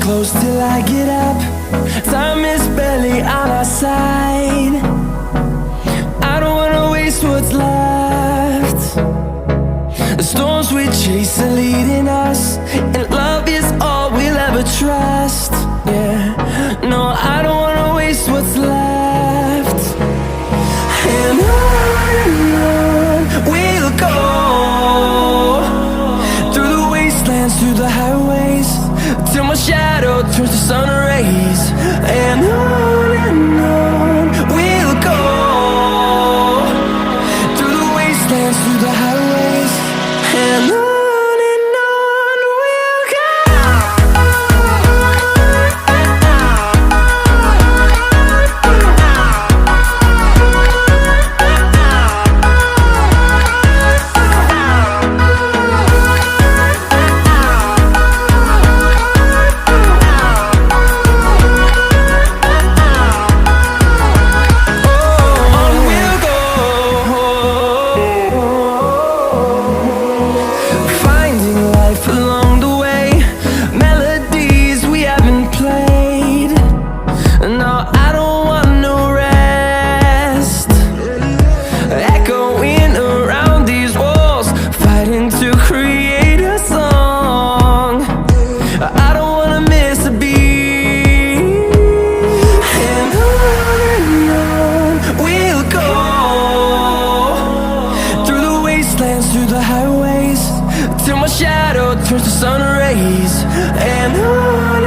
close till I get up. Time is barely on our side. I don't wanna waste what's left. The storms we chase are leading us, and love is all we'll ever trust. Yeah, no, I don't wanna waste what's left. And on we'll go, through the wastelands, through the highways, till my shadow turns to sun rays. And on we'll go, through the wastelands, through the highways, and on we'll go. Along the way, melodies we haven't played. No, I don't want no rest. Echoing around these walls, fighting to create a song. I don't wanna miss a beat. And on we'll go, through the wastelands, through the highways, till my shadow turns to sun rays. And on